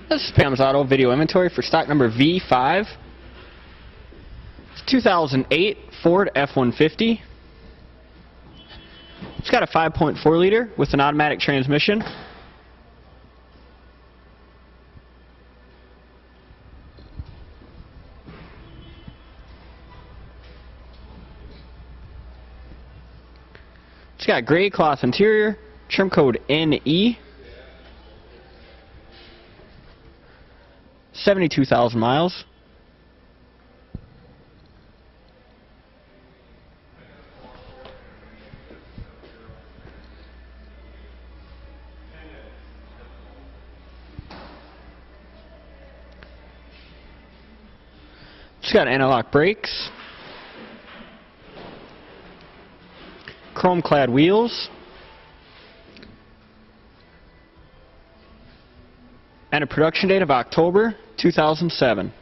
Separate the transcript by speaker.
Speaker 1: This is Pam's Auto video inventory for stock number V5. It's 2008 Ford F150. It's got a 5.4 liter with an automatic transmission. It's got gray cloth interior, trim code NE. 72,000 miles. It's got anti-lock brakes, chrome clad wheels, and a production date of October 2007.